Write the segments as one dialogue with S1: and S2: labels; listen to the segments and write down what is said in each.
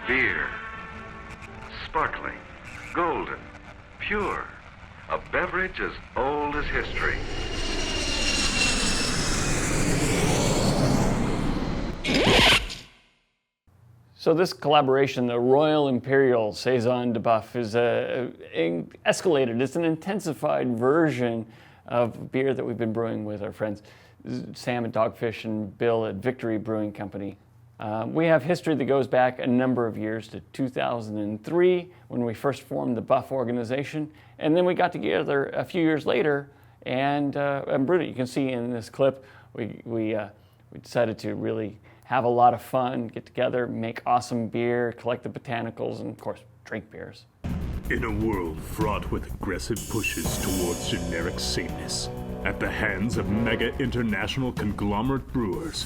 S1: Beer. Sparkling, golden, pure. A beverage as old as history.
S2: So this collaboration, the Royal Imperial Saison de Buff, is escalated. It's an intensified version of beer that we've been brewing with our friends Sam at Dogfish and Bill at Victory Brewing Company. We have history that goes back a number of years to 2003 when we first formed the Buff organization, and then we got together a few years later and brewed it. You can see in this clip we decided to really have a lot of fun, get together, make awesome beer, collect the botanicals, and of course, drink beers.
S3: In a world fraught with aggressive pushes towards generic sameness, at the hands of mega international conglomerate brewers,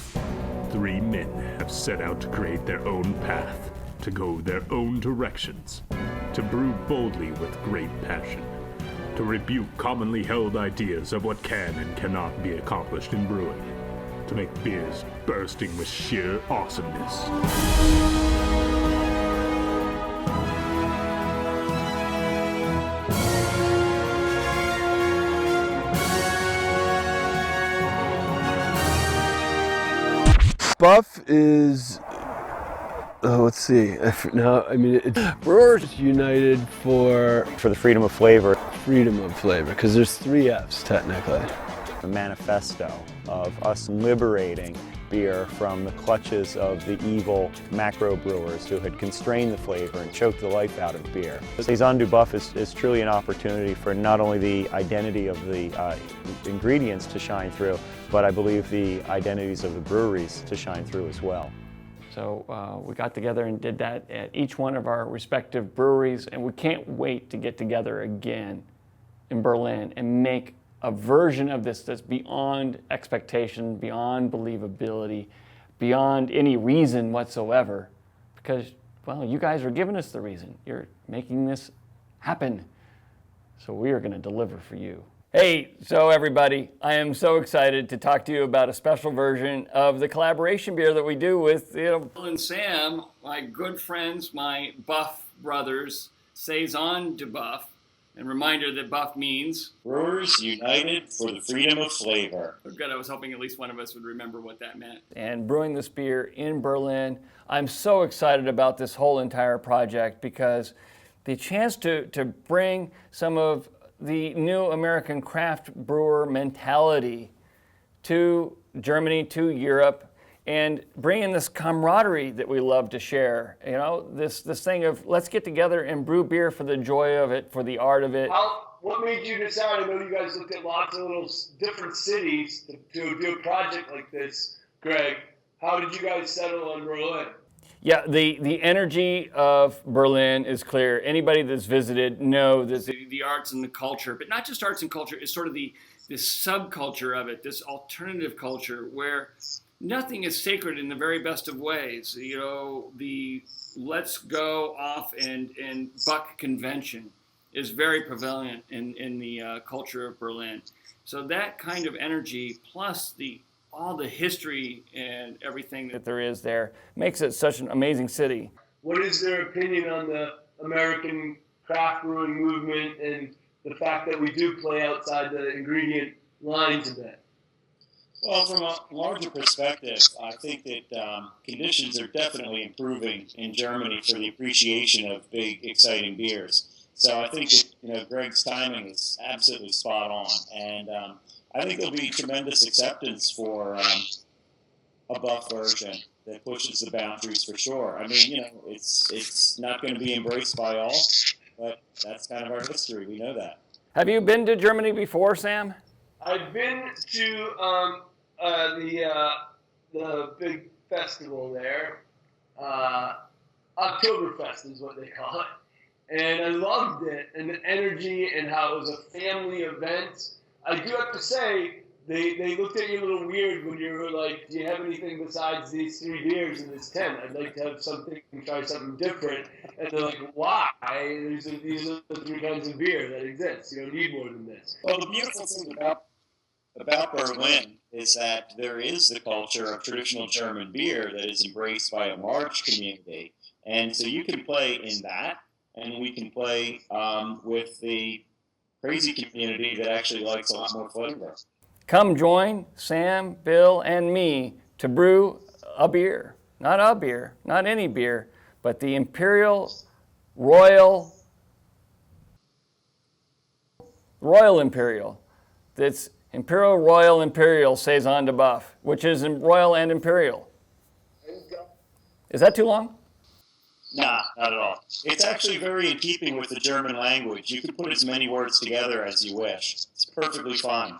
S3: 3 men have set out to create their own path, to go their own directions, to brew boldly with great passion, to rebuke commonly held ideas of what can and cannot be accomplished in brewing, to make beers bursting with sheer awesomeness.
S4: Buff is, let's see, now, I mean, it's Brewers United for
S5: the freedom of flavor.
S4: Freedom of flavor, because there's 3 Fs technically.
S5: A manifesto of us liberating beer from the clutches of the evil macro brewers who had constrained the flavor and choked the life out of beer. Saison du Buff is truly an opportunity for not only the identity of the ingredients to shine through, but I believe the identities of the breweries to shine through as well.
S2: So we got together and did that at each one of our respective breweries, and we can't wait to get together again in Berlin and make a version of this that's beyond expectation, beyond believability, beyond any reason whatsoever. Because, well, you guys are giving us the reason. You're making this happen. So we are going to deliver for you. Hey, so everybody, I am so excited to talk to you about a special version of the collaboration beer that we do with Bill and Sam, my good friends, my Buff brothers, Saison de Buff. And reminder that Buff means
S6: Brewers United for the Freedom of Flavor.
S2: Oh, good, I was hoping at least one of us would remember what that meant. And brewing this beer in Berlin, I'm so excited about this whole entire project because the chance to bring some of the new American craft brewer mentality to Germany, to Europe, and bring in this camaraderie that we love to share. You know, this thing of let's get together and brew beer for the joy of it, for the art of it.
S7: What made you decide? I know you guys looked at lots of little different cities to do a project like this, Greg. How did you guys settle on Berlin?
S2: Yeah, the energy of Berlin is clear. Anybody that's visited know that the arts and the culture, but not just arts and culture, is sort of this subculture of it, this alternative culture where nothing is sacred in the very best of ways. You know, the let's go off and buck convention is very prevalent in the culture of Berlin. So that kind of energy plus all the history and everything that there is there makes it such an amazing city.
S7: What is their opinion on the American craft brewing movement and the fact that we do play outside the ingredient lines a bit?
S6: Well, from a larger perspective, I think that conditions are definitely improving in Germany for the appreciation of big, exciting beers. So I think that Greg's timing is absolutely spot on, and I think there'll be tremendous acceptance for a Buff version that pushes the boundaries for sure. I mean, it's not going to be embraced by all, but that's kind of our history. We know that.
S2: Have you been to Germany before, Sam?
S7: I've been to the big festival there. Oktoberfest is what they call it. And I loved it, and the energy and how it was a family event. I do have to say, they looked at you a little weird when you were like, do you have anything besides these 3 beers in this tent? I'd like to have something, try something different. And they're like, why? These are the 3 kinds of beer that exist. You don't need more than this.
S6: Well, the beautiful thing about Berlin is that there is the culture of traditional German beer that is embraced by a large community, And so you can play in that, and we can play with the crazy community that actually likes a lot more flavor.
S2: Come join Sam, Bill, and me to brew a beer. Not a beer, not any beer, but the Imperial Royal Imperial. That's Imperial Royal Imperial Saison de Buff, which is Royal and Imperial. Is that too long?
S6: Nah, not at all. It's actually very in keeping with the German language. You can put as many words together as you wish. It's perfectly fine.